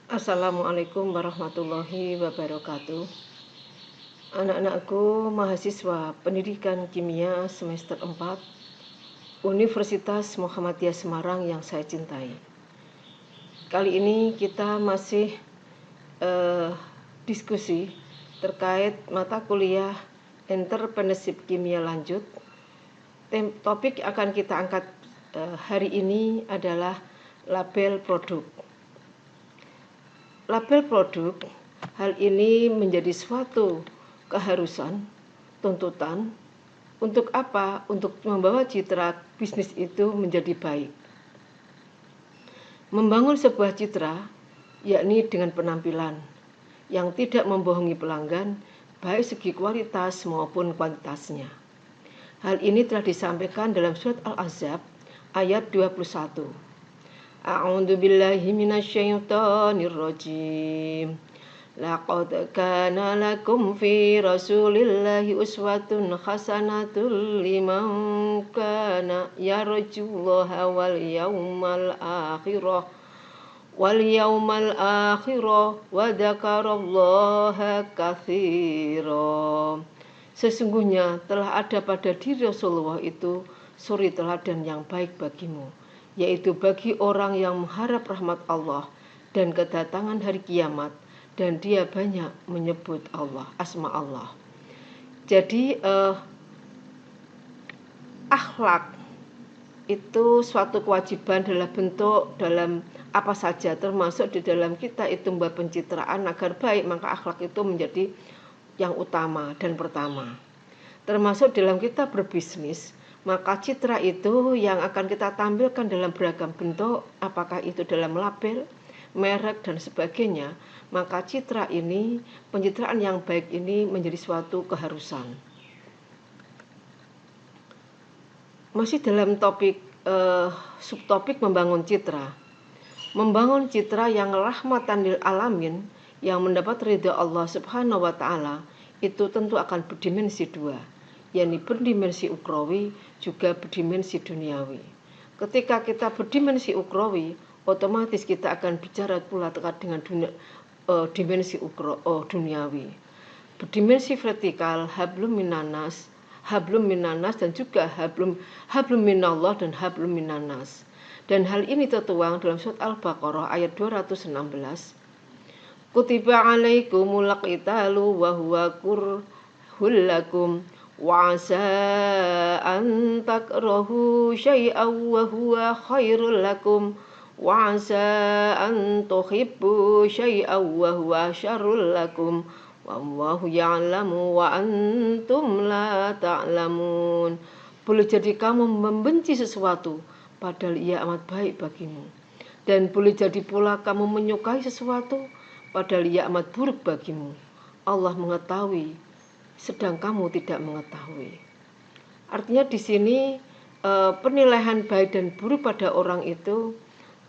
Assalamualaikum warahmatullahi wabarakatuh. Anak-anakku mahasiswa pendidikan kimia semester 4 Universitas Muhammadiyah Semarang yang saya cintai. Kali ini kita masih diskusi terkait mata kuliah Entrepreneurship Kimia Lanjut. Topik akan kita angkat hari ini adalah label produk. Label produk, hal ini menjadi suatu keharusan, tuntutan, untuk apa? Untuk membawa citra bisnis itu menjadi baik. Membangun sebuah citra, yakni dengan penampilan yang tidak membohongi pelanggan, baik segi kualitas maupun kuantitasnya. Hal ini telah disampaikan dalam surat Al-Ahzab ayat 21. A'udzu billahi minasyaitonir rajim. Laqad kana lakum fi Rasulillahi uswatun hasanatul liman kana yarjullaha wal yawmal akhirah wa dzakarallaha katsira. Sesungguhnya telah ada pada diri Rasulullah itu suri teladan yang baik bagimu, yaitu bagi orang yang mengharap rahmat Allah dan kedatangan hari kiamat, dan dia banyak menyebut Allah, asma Allah. Jadi akhlak itu suatu kewajiban dalam apa saja, termasuk di dalam kita itu membuat pencitraan agar baik, maka akhlak itu menjadi yang utama dan pertama. Termasuk dalam kita berbisnis, maka citra itu yang akan kita tampilkan dalam beragam bentuk, apakah itu dalam label, merek, dan sebagainya, maka citra ini, pencitraan yang baik ini menjadi suatu keharusan. Masih dalam topik subtopik membangun citra. Membangun citra yang rahmatan lil alamin, yang mendapat ridha Allah Subhanahu wa taala, itu tentu akan berdimensi dua, yakni berdimensi ukhrawi juga berdimensi duniawi. Ketika kita berdimensi ukhrawi, otomatis kita akan bicara pula terkait dengan dimensi duniawi. Berdimensi vertikal, hablum minanas dan juga hablum minallah dan hablum minanas. Dan hal ini tertuang dalam surat Al-Baqarah ayat 216. Kutiba alaikumul qitalu wa huwa kurhul lakum wa asa an takrahu syai'an wa huwa khairul lakum wa asa an tuhibbu syai'an wa huwa syarrul lakum wallahu ya'lamu wa antum la ta'lamun. Boleh jadi kamu membenci sesuatu padahal ia amat baik bagimu, dan boleh jadi pula kamu menyukai sesuatu padahal ia amat buruk bagimu. Allah mengetahui sedang kamu tidak mengetahui. Artinya di sini penilaian baik dan buruk pada orang itu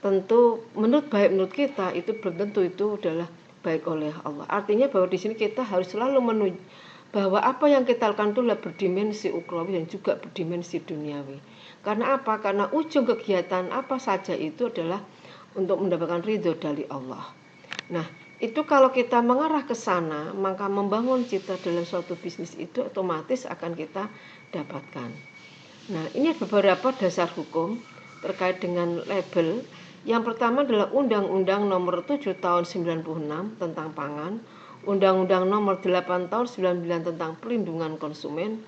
tentu menurut kita itu belum tentu itu adalah baik oleh Allah. Artinya bahwa di sini kita harus selalu menuju bahwa apa yang kita lakukan itu adalah berdimensi ukhrawi dan juga berdimensi duniawi. Karena apa? Karena ujung kegiatan apa saja itu adalah untuk mendapatkan ridho dari Allah. Nah, itu kalau kita mengarah ke sana, maka membangun citra dalam suatu bisnis itu otomatis akan kita dapatkan. Nah, ini beberapa dasar hukum terkait dengan label. Yang pertama adalah Undang-Undang Nomor 7 Tahun 96 tentang pangan, Undang-Undang Nomor 8 Tahun 99 tentang perlindungan konsumen,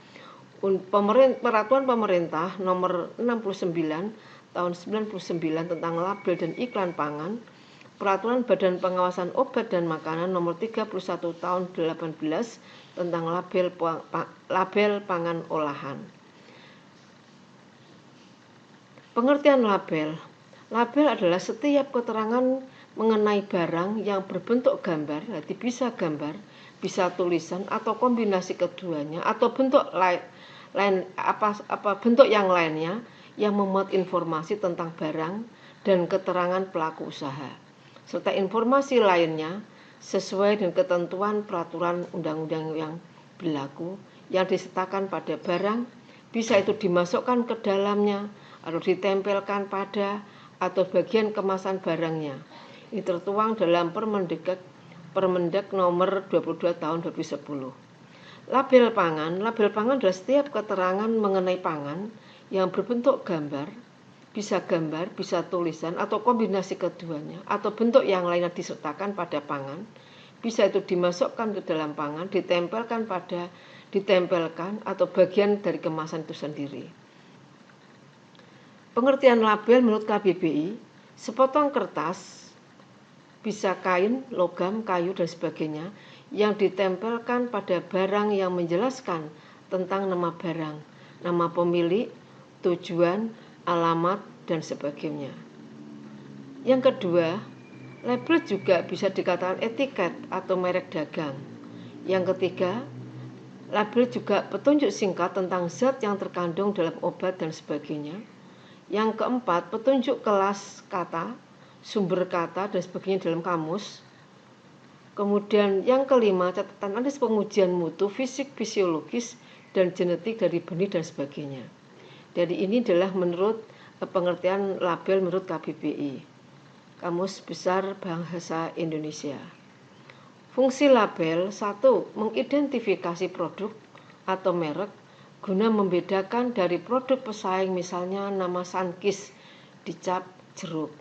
Peraturan Pemerintah Nomor 69 Tahun 99 tentang label dan iklan pangan, Peraturan Badan Pengawasan Obat dan Makanan Nomor 31 Tahun 18 tentang label pangan olahan. Pengertian label. Label adalah setiap keterangan mengenai barang yang berbentuk gambar, jadi bisa gambar, bisa tulisan atau kombinasi keduanya, atau bentuk bentuk yang lainnya yang memuat informasi tentang barang dan keterangan pelaku usaha, serta informasi lainnya sesuai dengan ketentuan peraturan undang-undang yang berlaku yang disertakan pada barang, bisa itu dimasukkan ke dalamnya atau ditempelkan pada atau bagian kemasan barangnya. Ini tertuang dalam Permendak nomor 22 tahun 2010. Label pangan adalah setiap keterangan mengenai pangan yang berbentuk gambar, bisa tulisan atau kombinasi keduanya, atau bentuk yang lainnya disertakan pada pangan. Bisa itu dimasukkan ke dalam pangan, ditempelkan atau bagian dari kemasan itu sendiri. Pengertian label menurut KBBI, sepotong kertas, bisa kain, logam, kayu, dan sebagainya, yang ditempelkan pada barang yang menjelaskan tentang nama barang, nama pemilik, tujuan, alamat, dan sebagainya. Yang kedua, label juga bisa dikatakan etiket atau merek dagang. Yang ketiga, label juga petunjuk singkat tentang zat yang terkandung dalam obat dan sebagainya. Yang keempat, petunjuk kelas kata, sumber kata, dan sebagainya dalam kamus. Kemudian yang kelima, catatan analis pengujian mutu, fisik, fisiologis, dan genetik dari benih dan sebagainya. Jadi ini adalah menurut pengertian label menurut KBBI, Kamus Besar Bahasa Indonesia. Fungsi label: 1. Mengidentifikasi produk atau merek guna membedakan dari produk pesaing, misalnya nama Sunkist dicap jeruk.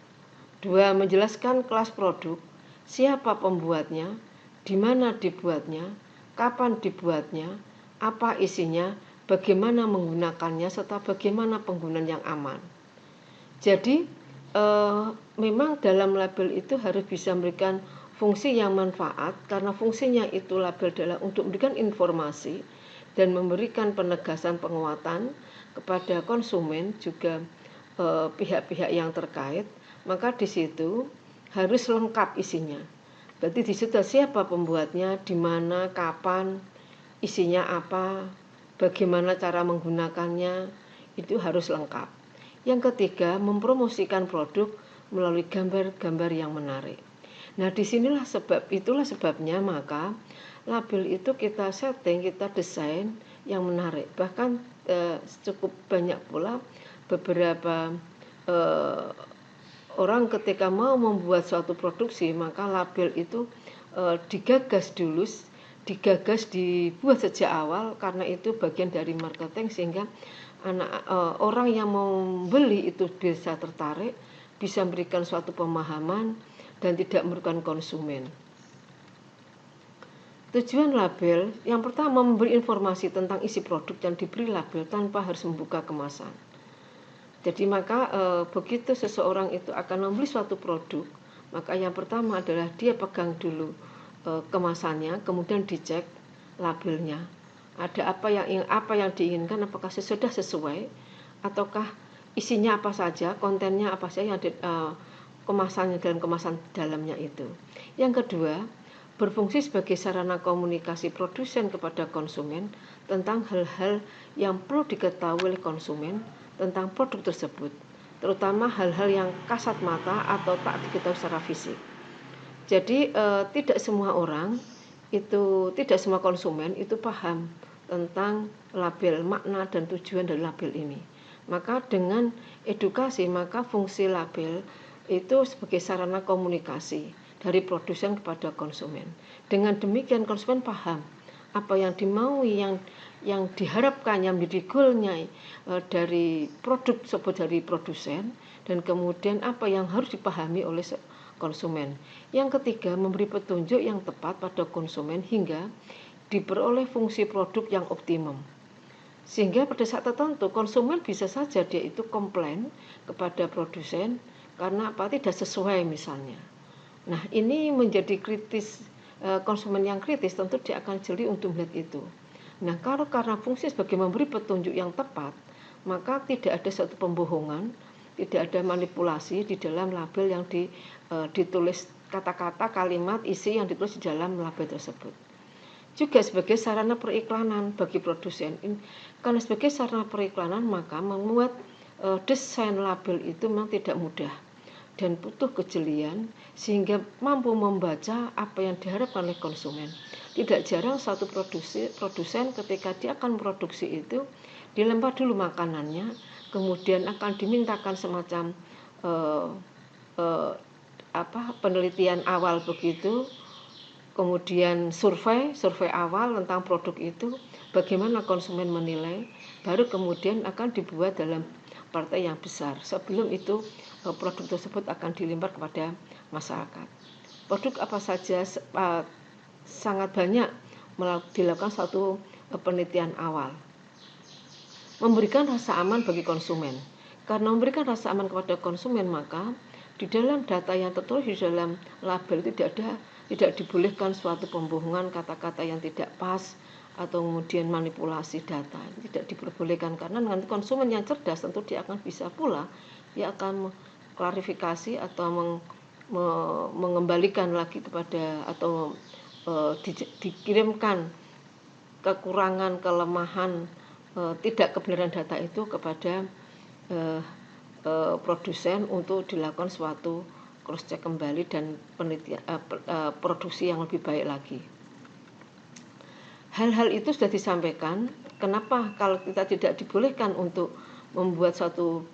2. Menjelaskan kelas produk, siapa pembuatnya, di mana dibuatnya, kapan dibuatnya, apa isinya, bagaimana menggunakannya, serta bagaimana penggunaan yang aman. Jadi memang dalam label itu harus bisa memberikan fungsi yang manfaat, karena fungsinya itu label adalah untuk memberikan informasi dan memberikan penegasan penguatan kepada konsumen, juga pihak-pihak yang terkait. Maka di situ harus lengkap isinya. Berarti di situ siapa pembuatnya, di mana, kapan, isinya apa, bagaimana cara menggunakannya, itu harus lengkap. Yang ketiga, mempromosikan produk melalui gambar-gambar yang menarik. Nah, itulah sebabnya maka label itu kita setting, kita desain yang menarik. Bahkan cukup banyak pula beberapa orang ketika mau membuat suatu produksi, maka label itu digagas dibuat sejak awal, karena itu bagian dari marketing, sehingga orang yang mau membeli itu bisa tertarik, bisa memberikan suatu pemahaman, dan tidak merugikan konsumen. Tujuan label yang pertama, memberi informasi tentang isi produk yang diberi label tanpa harus membuka kemasan. Jadi maka begitu seseorang itu akan membeli suatu produk, maka yang pertama adalah dia pegang dulu kemasannya, kemudian dicek labelnya. Ada apa yang diinginkan, apakah sudah sesuai, ataukah isinya apa saja, kontennya apa saja yang kemasannya dan kemasan dalamnya itu. Yang kedua, berfungsi sebagai sarana komunikasi produsen kepada konsumen tentang hal-hal yang perlu diketahui oleh konsumen tentang produk tersebut, terutama hal-hal yang kasat mata atau tak diketahui secara fisik. Jadi tidak semua konsumen itu paham tentang label, makna dan tujuan dari label ini. Maka dengan edukasi, maka fungsi label itu sebagai sarana komunikasi dari produsen kepada konsumen. Dengan demikian konsumen paham apa yang dimaui, yang diharapkan, yang menjadi goalnya dari produk tersebut dari produsen, dan kemudian apa yang harus dipahami oleh konsumen. Yang ketiga, memberi petunjuk yang tepat pada konsumen hingga diperoleh fungsi produk yang optimum. Sehingga pada saat tertentu konsumen bisa saja dia itu komplain kepada produsen karena apa, tidak sesuai misalnya. Nah, ini menjadi kritis. Konsumen yang kritis tentu dia akan jeli untuk melihat itu. Nah, kalau karena fungsi sebagai memberi petunjuk yang tepat, maka tidak ada suatu pembohongan, tidak ada manipulasi di dalam label yang ditulis, kata-kata, kalimat, isi yang ditulis di dalam label tersebut. Juga sebagai sarana periklanan bagi produsen. Karena sebagai sarana periklanan, maka membuat desain label itu memang tidak mudah dan butuh kejelian, sehingga mampu membaca apa yang diharapkan oleh konsumen. Tidak jarang satu produsen ketika dia akan produksi itu, dilempar dulu makanannya, kemudian akan dimintakan semacam penelitian awal begitu, kemudian survei awal tentang produk itu, bagaimana konsumen menilai, baru kemudian akan dibuat dalam partai yang besar. Sebelum itu produk tersebut akan dilempar kepada masyarakat. Produk apa saja sangat banyak dilakukan suatu penelitian awal. Memberikan rasa aman bagi konsumen. Karena memberikan rasa aman kepada konsumen, maka di dalam data yang tertulis di dalam label itu tidak dibolehkan suatu pembohongan, kata-kata yang tidak pas, atau kemudian manipulasi data. Tidak diperbolehkan, karena nanti konsumen yang cerdas tentu dia akan bisa pula, dia akan klarifikasi atau mengembalikan lagi kepada, atau dikirimkan kekurangan, kelemahan, tidak kebenaran data itu kepada produsen untuk dilakukan suatu cross check kembali dan penelitian, produksi yang lebih baik lagi. Hal-hal itu sudah disampaikan. Kenapa kalau kita tidak dibolehkan untuk membuat suatu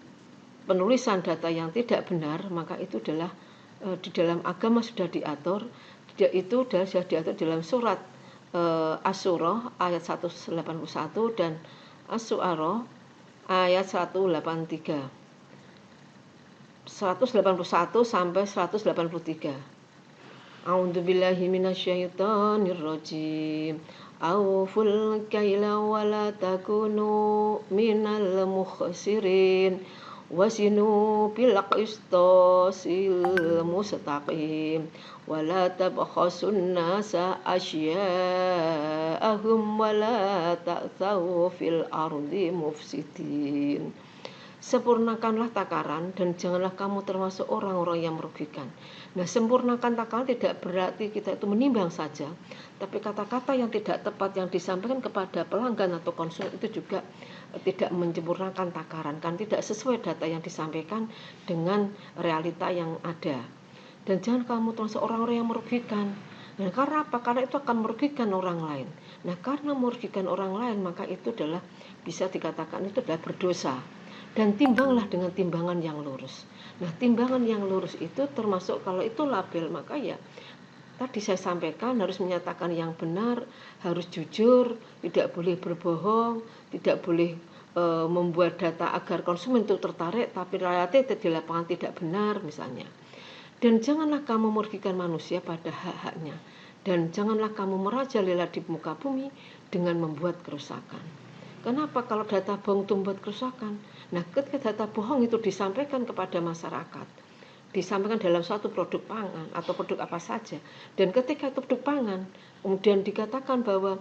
penulisan data yang tidak benar, maka itu adalah di dalam agama sudah diatur. Itu sudah diatur dalam surat Asy-Syura ayat 181 dan Asy-Syu'ara ayat 181 sampai 183. A'udzubillahi minasyaitonir rajim. Auful kaila wala takunu minal mukhsirin wasinu bil qistasil mustaqim wala tabkhasun nasa asya'ahum wala ta'thaw fil ardi mufsidin. Sempurnakanlah takaran dan janganlah kamu termasuk orang-orang yang merugikan. Nah, sempurnakan takaran tidak berarti kita itu menimbang saja, tapi kata-kata yang tidak tepat yang disampaikan kepada pelanggan atau konsumen itu juga tidak menyempurnakan takaran, kan tidak sesuai data yang disampaikan dengan realita yang ada. Dan jangan kamu termasuk orang-orang yang merugikan. Nah, karena apa? Karena itu akan merugikan orang lain. Nah, karena merugikan orang lain, maka itu adalah bisa dikatakan itu adalah berdosa. Dan timbanglah dengan timbangan yang lurus. Nah, timbangan yang lurus itu termasuk kalau itu label, maka ya tadi saya sampaikan harus menyatakan yang benar, harus jujur, tidak boleh berbohong, tidak boleh membuat data agar konsumen itu tertarik, tapi realita di lapangan tidak benar misalnya. Dan janganlah kamu merugikan manusia pada hak-haknya. Dan janganlah kamu merajalela di muka bumi dengan membuat kerusakan. Kenapa? Kalau data bohong itu membuat kerusakan. Nah, ketika data bohong itu disampaikan kepada masyarakat, disampaikan dalam suatu produk pangan atau produk apa saja, dan ketika itu produk pangan, kemudian dikatakan bahwa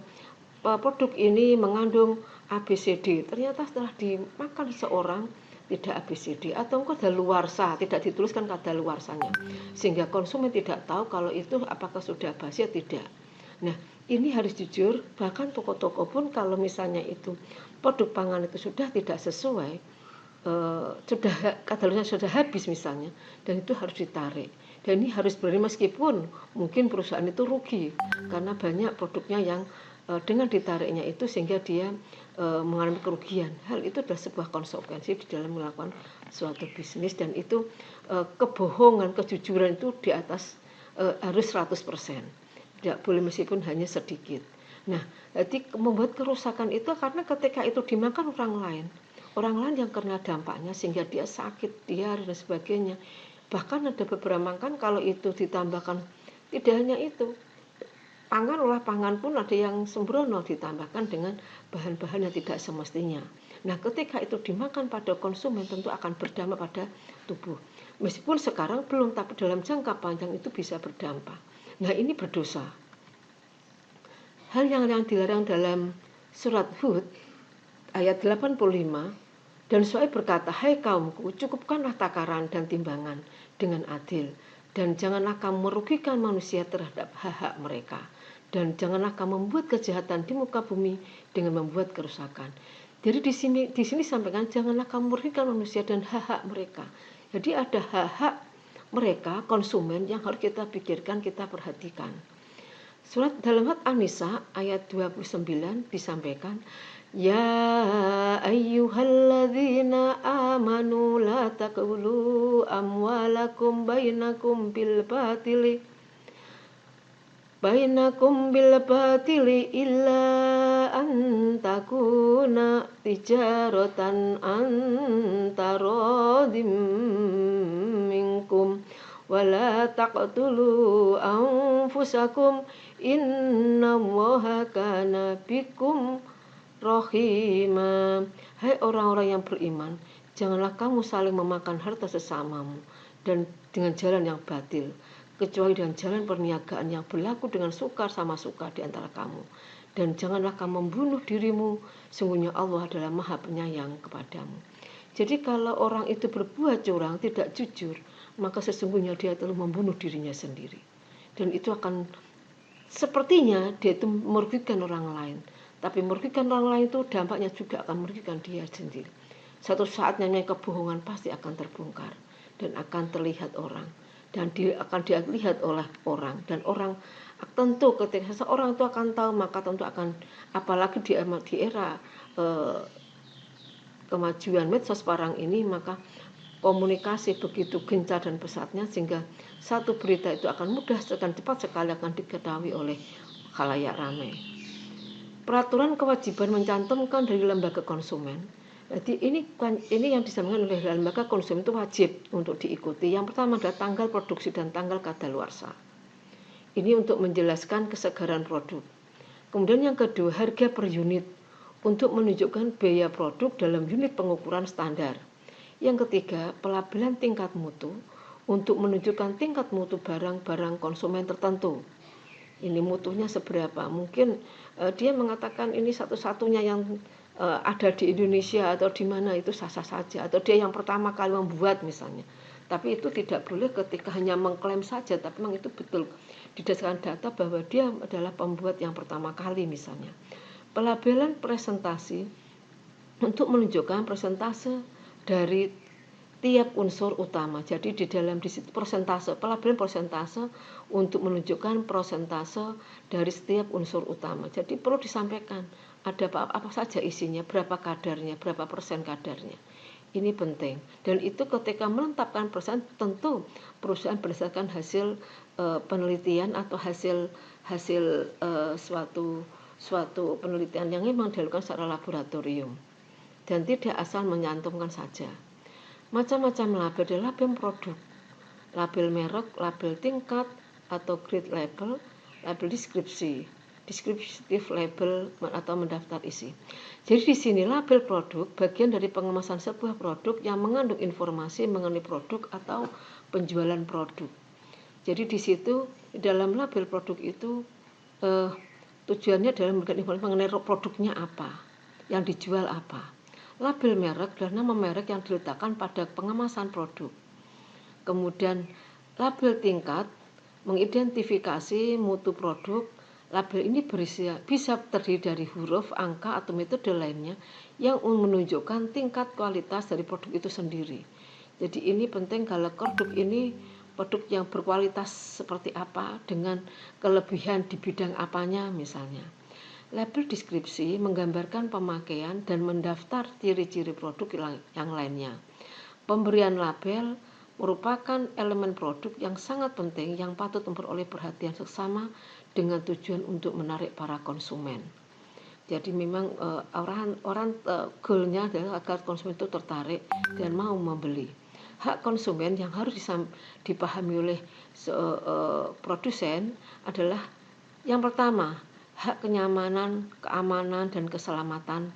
produk ini mengandung ABCD, ternyata setelah dimakan seorang tidak ABCD, atau kadaluarsa, tidak dituliskan kadaluarsanya, sehingga konsumen tidak tahu kalau itu apakah sudah basi atau tidak. Nah, ini harus jujur, bahkan toko-toko pun kalau misalnya itu produk pangan itu sudah tidak sesuai, kadaluarsanya sudah habis misalnya, dan itu harus ditarik. Dan ini harus berani meskipun mungkin perusahaan itu rugi, karena banyak produknya yang dengan ditariknya itu sehingga dia mengalami kerugian. Hal itu adalah sebuah konsekuensi di dalam melakukan suatu bisnis, dan itu kebohongan, kejujuran itu di atas harus 100%. Tidak boleh meskipun hanya sedikit. Nah, jadi membuat kerusakan itu karena ketika itu dimakan orang lain yang kena dampaknya sehingga dia sakit, diare dan sebagainya. Bahkan ada beberapa makan kalau itu ditambahkan, tidak hanya itu, olah pangan pun ada yang sembrono ditambahkan dengan bahan-bahan yang tidak semestinya. Nah, ketika itu dimakan pada konsumen tentu akan berdampak pada tubuh. Meskipun sekarang belum, tapi dalam jangka panjang itu bisa berdampak. Nah, ini berdosa. Hal yang dilarang dalam surat Hud ayat 85, dan Syuaib berkata, hai kaumku, cukupkanlah takaran dan timbangan dengan adil, dan janganlah kamu merugikan manusia terhadap hak-hak mereka, dan janganlah kamu membuat kejahatan di muka bumi dengan membuat kerusakan. Jadi di sini sampaikan janganlah kamu merugikan manusia dan hak-hak mereka. Jadi ada hak-hak mereka, konsumen, yang harus kita pikirkan, kita perhatikan. Dalam surat An-Nisa ayat 29 disampaikan, ya ayyuhalladzina amanu la taqulu amwalakum bainakum bil batili illa an takuna tijaratan antaradim minkum wala taqtulu anfusakum innallaha kana bikum rahima. Hai orang-orang yang beriman, janganlah kamu saling memakan harta sesamamu dan dengan jalan yang batil, kecuali dengan jalan perniagaan yang berlaku dengan sukar sama sukar di antara kamu. Dan janganlah kamu membunuh dirimu, sungguhnya Allah adalah Maha Penyayang kepadamu. Jadi kalau orang itu berbuat curang, tidak jujur, maka sesungguhnya dia telah membunuh dirinya sendiri. Dan itu akan sepertinya dia itu merugikan orang lain. Tapi merugikan orang lain itu dampaknya juga akan merugikan dia sendiri. Satu saat namanya kebohongan pasti akan terbongkar dan akan terlihat orang. Dan dia akan dilihat oleh orang. Dan orang tentu ketika seseorang itu akan tahu, maka tentu akan, apalagi di era kemajuan medsos sekarang ini, maka komunikasi begitu gencar dan pesatnya sehingga satu berita itu akan mudah akan cepat sekali akan diketahui oleh khalayak ramai. Peraturan kewajiban mencantumkan dari lembaga konsumen. Jadi ini yang disampaikan oleh lembaga konsumen itu wajib untuk diikuti. Yang pertama adalah tanggal produksi dan tanggal kadaluarsa. Ini untuk menjelaskan kesegaran produk. Kemudian yang kedua, harga per unit untuk menunjukkan biaya produk dalam unit pengukuran standar. Yang ketiga, pelabelan tingkat mutu untuk menunjukkan tingkat mutu barang-barang konsumen tertentu. Ini mutunya seberapa? Mungkin dia mengatakan ini satu-satunya yang ada di Indonesia atau di mana, itu sah-sah saja. Atau dia yang pertama kali membuat misalnya. Tapi itu tidak boleh ketika hanya mengklaim saja, tapi memang itu betul didasarkan data bahwa dia adalah pembuat yang pertama kali misalnya. Pelabelan presentasi untuk menunjukkan persentase dari tiap unsur utama. Jadi di dalam persentase, pelabelan persentase untuk menunjukkan persentase dari setiap unsur utama. Jadi perlu disampaikan ada apa saja isinya, berapa kadarnya, berapa persen kadarnya. Ini penting. Dan itu ketika menetapkan persen, tentu perusahaan berdasarkan hasil penelitian atau hasil suatu penelitian yang memang dilakukan secara laboratorium. Dan tidak asal menyantumkan saja. Macam-macam label, ada label produk, label merek, label tingkat atau grade label, label deskriptif label atau mendaftar isi. Jadi di sini label produk bagian dari pengemasan sebuah produk yang mengandung informasi mengenai produk atau penjualan produk. Jadi di situ dalam label produk itu tujuannya adalah memberikan informasi mengenai produknya apa, yang dijual apa. Label merek adalah nama merek yang diletakkan pada pengemasan produk. Kemudian label tingkat mengidentifikasi mutu produk. Label ini bisa terdiri dari huruf, angka, atau metode lainnya yang menunjukkan tingkat kualitas dari produk itu sendiri. Jadi ini penting kalau produk ini produk yang berkualitas seperti apa dengan kelebihan di bidang apanya misalnya. Label deskripsi menggambarkan pemakaian dan mendaftar ciri-ciri produk yang lainnya. Pemberian label merupakan elemen produk yang sangat penting yang patut memperoleh perhatian seksama dengan tujuan untuk menarik para konsumen. Jadi memang orang goalnya adalah agar konsumen itu tertarik dan mau membeli. Hak konsumen yang harus dipahami oleh produsen adalah yang pertama, hak kenyamanan, keamanan, dan keselamatan.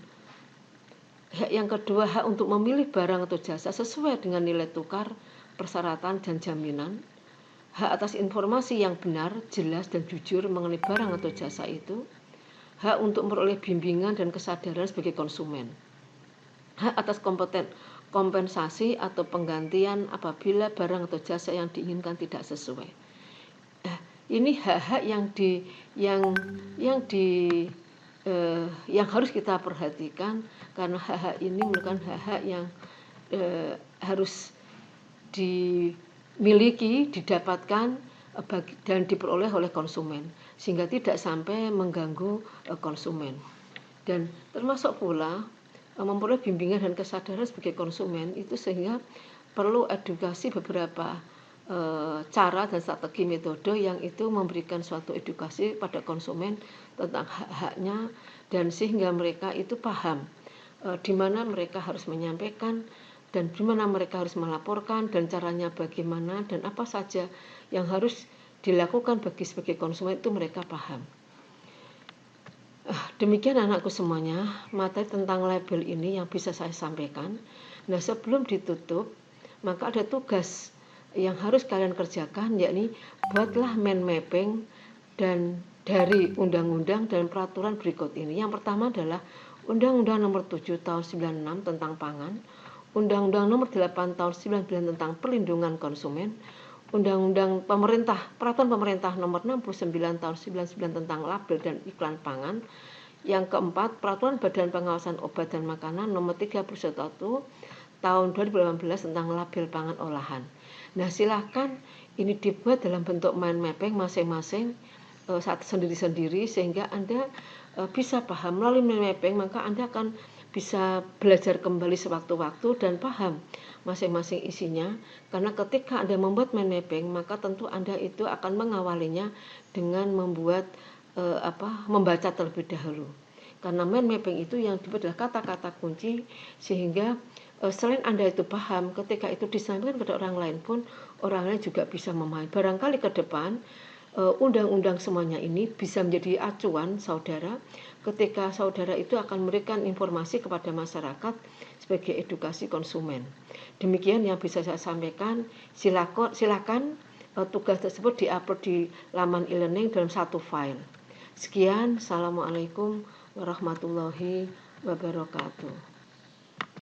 Hak yang kedua, hak untuk memilih barang atau jasa sesuai dengan nilai tukar, persyaratan, dan jaminan. Hak atas informasi yang benar, jelas, dan jujur mengenai barang atau jasa itu. Hak untuk memperoleh bimbingan dan kesadaran sebagai konsumen. Hak atas kompensasi atau penggantian apabila barang atau jasa yang diinginkan tidak sesuai. Ini hak-hak yang harus kita perhatikan karena hak-hak ini merupakan hak-hak yang harus dimiliki, didapatkan dan diperoleh oleh konsumen. sehingga tidak sampai mengganggu konsumen. Dan termasuk pula memperoleh bimbingan dan kesadaran sebagai konsumen itu, sehingga perlu edukasi beberapa cara dan strategi metode yang itu memberikan suatu edukasi pada konsumen tentang hak-haknya, dan sehingga mereka itu paham di mana mereka harus menyampaikan dan di mana mereka harus melaporkan dan caranya bagaimana dan apa saja yang harus dilakukan bagi sebagai konsumen itu mereka paham. Demikian anakku semuanya, materi tentang label ini yang bisa saya sampaikan. Nah, sebelum ditutup, maka ada tugas yang harus kalian kerjakan, yakni buatlah mind mapping dan dari undang-undang dan peraturan berikut ini. Yang pertama adalah Undang-Undang Nomor 7 Tahun 96 tentang pangan, Undang-Undang Nomor 8 Tahun 99 tentang perlindungan konsumen, Undang-Undang Peraturan Pemerintah Nomor 69 Tahun 99 tentang label dan iklan pangan. Yang keempat, Peraturan Badan Pengawasan Obat dan Makanan Nomor 31 Tahun 2018 tentang label pangan olahan. Nah, silakan ini dibuat dalam bentuk mind mapping masing-masing saat sendiri-sendiri, sehingga Anda bisa paham melalui mind mapping, maka Anda akan bisa belajar kembali sewaktu-waktu dan paham masing-masing isinya. Karena ketika Anda membuat mind mapping, maka tentu Anda itu akan mengawalinya dengan membaca terlebih dahulu. Karena mind mapping itu yang dibuat adalah kata-kata kunci, sehingga selain Anda itu paham, ketika itu disampaikan kepada orang lain pun orang lain juga bisa memahami. Barangkali ke depan undang-undang semuanya ini bisa menjadi acuan saudara ketika saudara itu akan memberikan informasi kepada masyarakat sebagai edukasi konsumen. Demikian yang bisa saya sampaikan. Silakan tugas tersebut diupload di laman e-learning dalam satu file. Sekian, Assalamualaikum warahmatullahi wabarakatuh.